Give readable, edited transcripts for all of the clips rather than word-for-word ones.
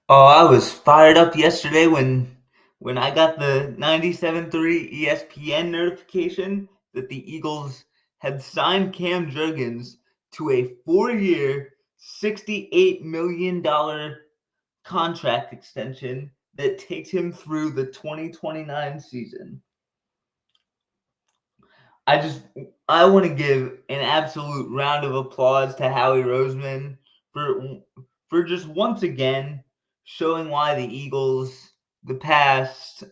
Oh, I was fired up yesterday when I got the 97.3 ESPN notification that the Eagles had signed Cam Jurgens to a 4-year, $68 million contract extension that takes him through the 2029 season. I just I want to give an absolute round of applause to Howie Roseman for just once again showing why the Eagles the past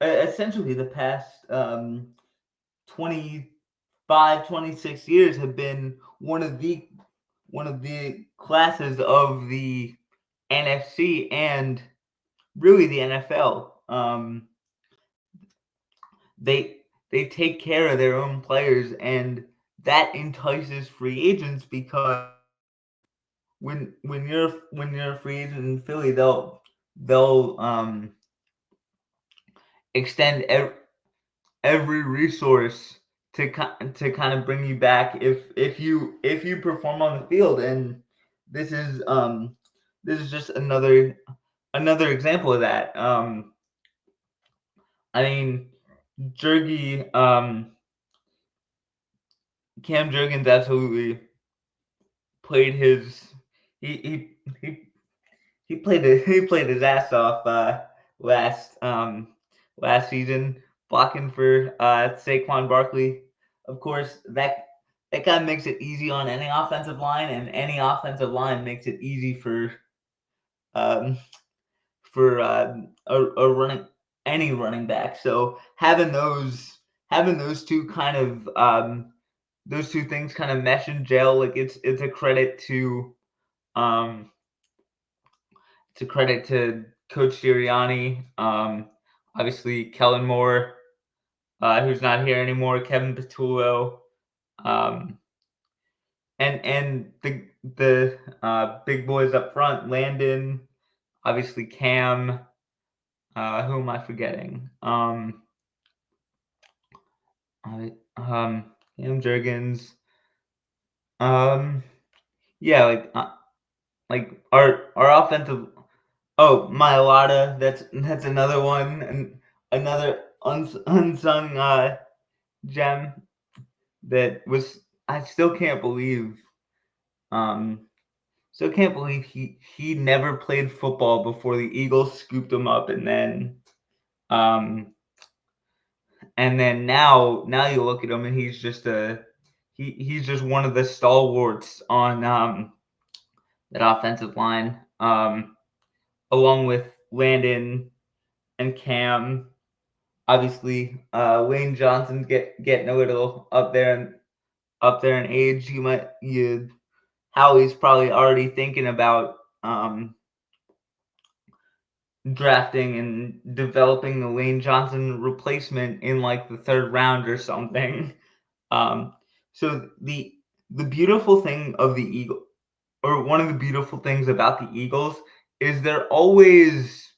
essentially the past 25, 26 years have been one of the classes of the NFC and really the NFL. They they take care of their own players, and that entices free agents because when you're a free agent in Philly, they'll extend every resource to kind of bring you back if you perform on the field, and this is um this is just another example of that. I mean, Jergy Cam Jurgens absolutely played his he he he he played his ass off last last season blocking for Saquon Barkley. Of course, that guy makes it easy on any offensive line, and any offensive line makes it easy um, for a running any running back. So having those two things kind of mesh and gel, like it's a credit um to Coach Sirianni. Obviously Kellen Moore, who's not here anymore, Kevin Patullo, um, and the big boys up front, Landon, obviously Cam. Who am I forgetting? I, Cam Jurgens. Um, yeah, like our offensive. Oh, Mailata, that's another one, and another unsung gem that was. I still can't believe. Um, Still can't believe he never played football before the Eagles scooped him up, um, and then now you look at him and he's just one of the stalwarts on that offensive line, along with Landon and Cam. Obviously, Lane Johnson's getting a little up there in age. Howie's probably already thinking about drafting and developing the Lane Johnson replacement in like the third round or something. Um, so the beautiful thing of the Eagle, or one of the beautiful things about the Eagles, is they're always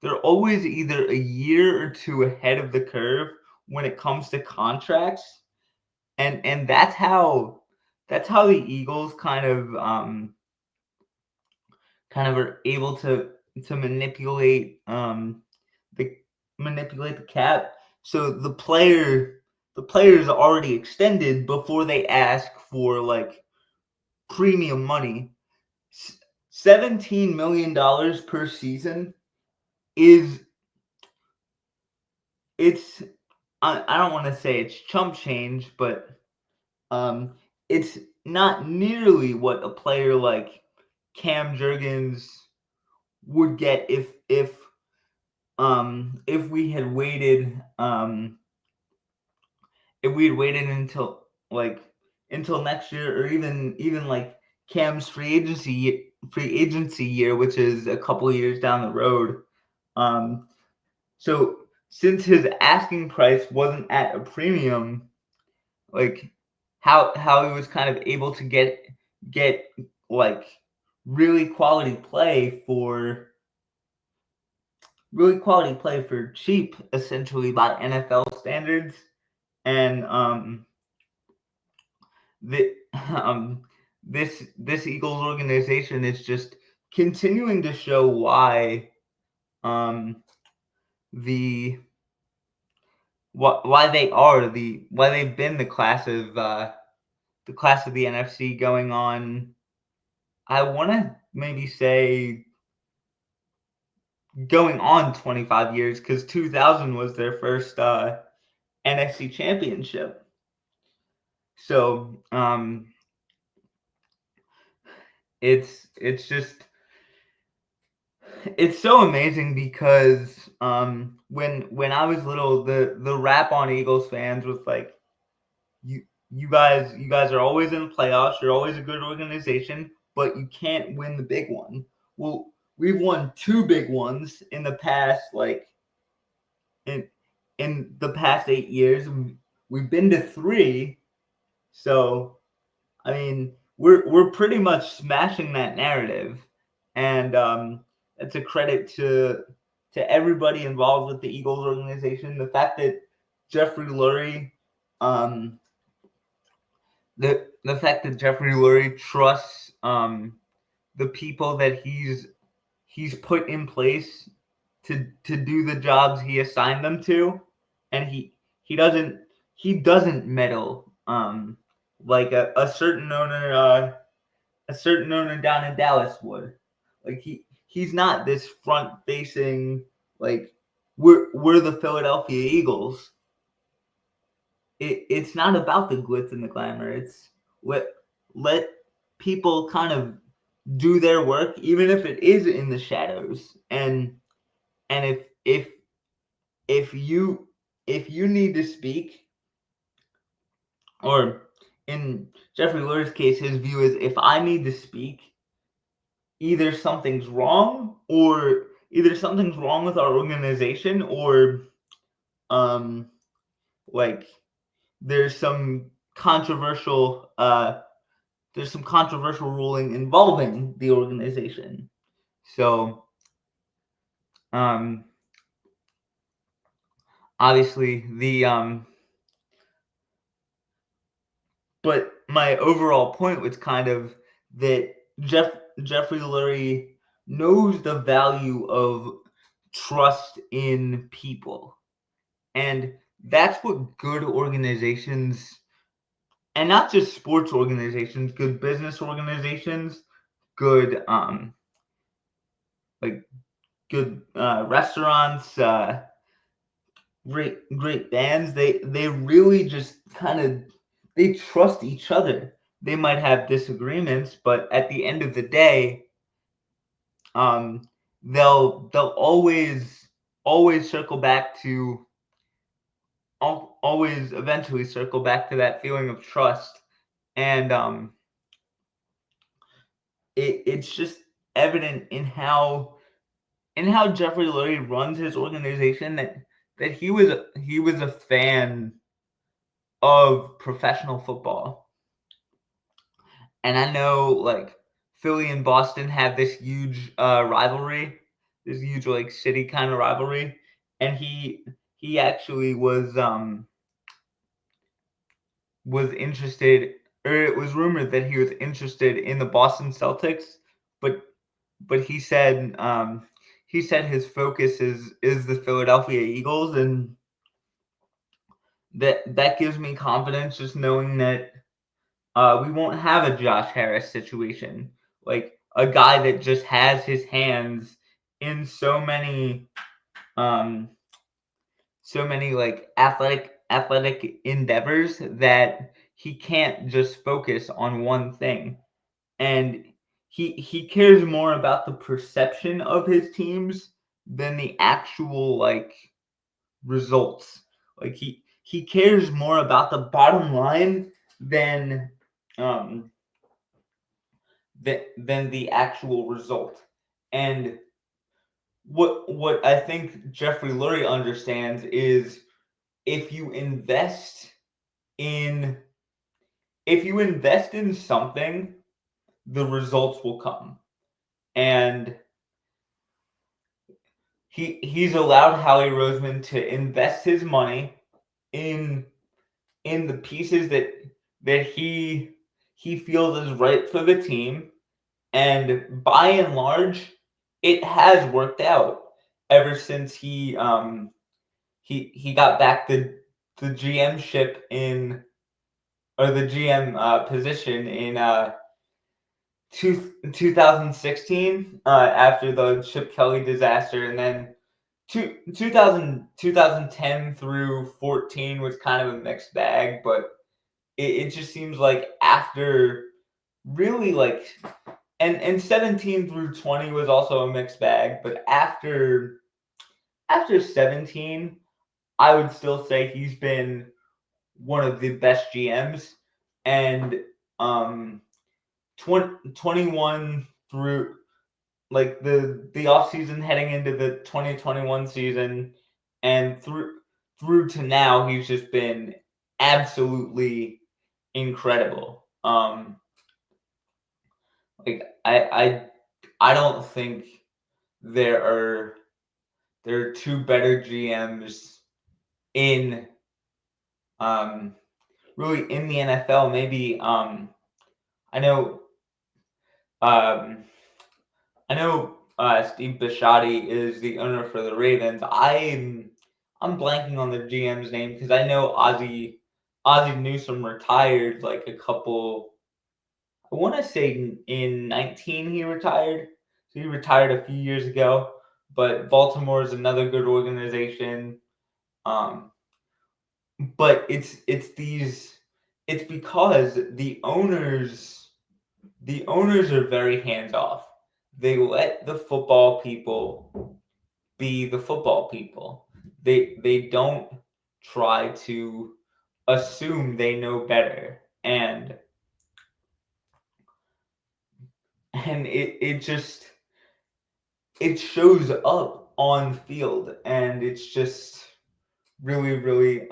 either a year or two ahead of the curve when it comes to contracts, and that's how the Eagles kind of are able to the manipulate the cap. So the player is already extended before they ask for like premium money. $17 million per season is it's I don't want to say it's chump change, but um it's not nearly what a player like Cam Jurgens would get if we had waited if we had waited like until next year, or even like Cam's free agency year, which is a couple of years down the road. Um, so since his asking price wasn't at a premium, like how he was kind of able to get like really quality play for cheap, essentially by NFL standards, and the um this Eagles organization is just continuing to show why um the why they've been the class of the NFC going on. I want to maybe say going on 25 years, because 2000 was their first NFC championship. So it's just it's so amazing because when I was little, the rap on Eagles fans was like, you you guys are always in the playoffs, you're always a good organization, but you can't win the big one. Well, we've won two big ones in the past, like in the past 8 years. We've been to three, so I mean, we're pretty much smashing that narrative, and it's a credit to everybody involved with the Eagles organization. The fact that Jeffrey Lurie, um, the fact that Jeffrey Lurie trusts the people that he's put in place to do the jobs he assigned them to, and he doesn't meddle like a certain owner down in Dallas would. Like he's not this front facing, like, we're the Philadelphia Eagles. It's not about the glitz and the glamour. It's let people kind of do their work, even if it is in the shadows. And if you need to speak, or in Jeffrey Lurie's case, his view is, if I need to speak, either something's wrong, with our organization, or um like there's some controversial ruling involving the organization. So obviously but my overall point was kind of that Jeffrey Lurie knows the value of trust in people, and that's what good organizations, and not just sports organizations, good business organizations, good like good restaurants, great bands, they really just kind of, they trust each other. They might have disagreements, but at the end of the day, they'll always circle back to always eventually circle back to that feeling of trust. And it's just evident in how Jeffrey Lurie runs his organization, that he was a fan of professional football. And I know, like, Philly and Boston have this huge rivalry, this huge, like, city kind of rivalry, and he actually was interested, or it was rumored that he was interested in the Boston Celtics, but he said his focus is the Philadelphia Eagles, and that gives me confidence, just knowing that we won't have a Josh Harris situation, like a guy that just has his hands in so many like athletic endeavors, that he can't just focus on one thing. And he cares more about the perception of his teams than the actual, like, results. Like he cares more about the bottom line than um than the actual result. And what I think Jeffrey Lurie understands is, if you invest in something, the results will come. And he's allowed Howie Roseman to invest his money in the pieces that he he feels is right for the team, and by and large, it has worked out ever since he got back the GM ship in or the GM position in 2016 after the Chip Kelly disaster, and then 2010 through 14 was kind of a mixed bag, but it just seems like after really like and 17 through 20 was also a mixed bag, but after 17, I would still say he's been one of the best GMs, and um 21 through like the off season heading into the 2021 season and through to now, he's just been absolutely incredible. Like I don't think there are there are two better GMs in um really in the NFL. Maybe I know um I know Steve Bisciotti is the owner for the Ravens. I'm blanking on the GM's name because I know Ozzie Newsome retired like a couple. I want to say in 19 he retired. So he retired a few years ago. But Baltimore is another good organization. Um, but it's because the owners are very hands off. They let the football people be the football people. They don't try to assume they know better. And it just it shows up on field, and it's just really really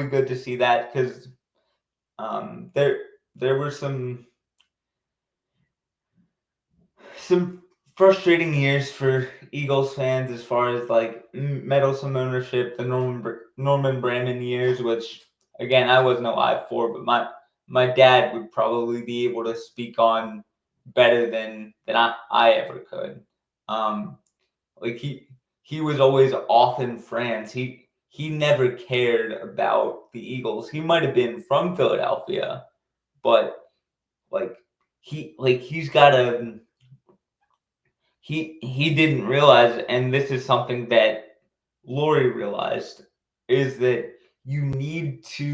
good to see that because there were some frustrating years for Eagles fans as far as like meddlesome ownership, the Norman Brandon years, which again I wasn't alive for, but my dad would probably be able to speak on better than I ever could. Um, like he was always off in France. He never cared about the Eagles. He might have been from Philadelphia, but like he's got a he didn't realize, and this is something that Lori realized, is that you need to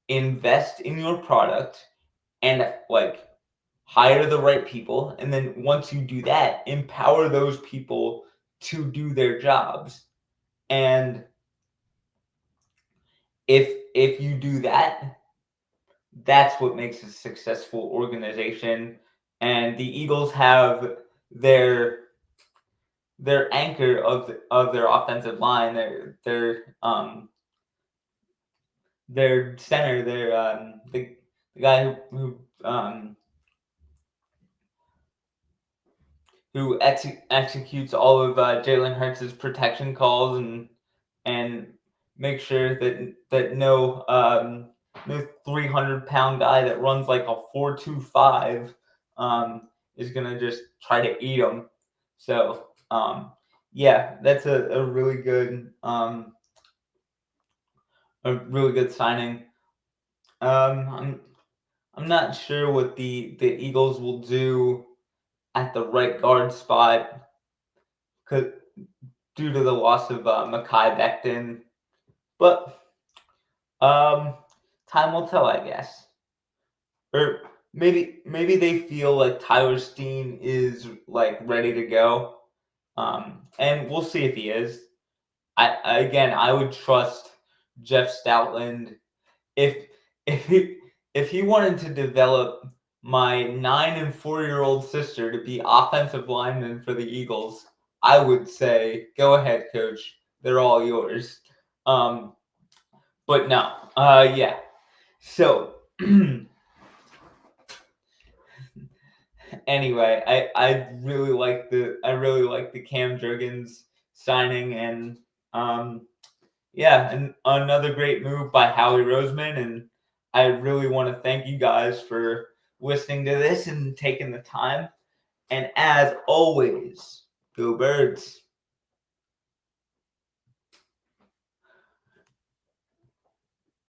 invest in your product and like hire the right people, and then once you do that, empower those people to do their jobs. And if you do that, that's what makes a successful organization. And the Eagles have their their anchor of their offensive line, their center, the guy who executes all of Jalen Hurts' protection calls and make sure that no 300-pound guy that runs like a 4.25 is gonna just try to eat him. So yeah, that's a really good signing. I'm not sure what the Eagles will do at the right guard spot, due to the loss of Mekhi Becton, but um, time will tell, I guess. Or maybe they feel like Tyler Steen is like ready to go, and we'll see if he is. I would trust Jeff Stoutland if if he wanted to develop my 9 and 4-year-old sister to be offensive linemen for the Eagles, I would say go ahead, coach. They're all yours. But no, yeah. So anyway, I really like the Cam Jurgens signing, and yeah, and another great move by Howie Roseman, and I really want to thank you guys for listening to this and taking the time. And as always, go Birds.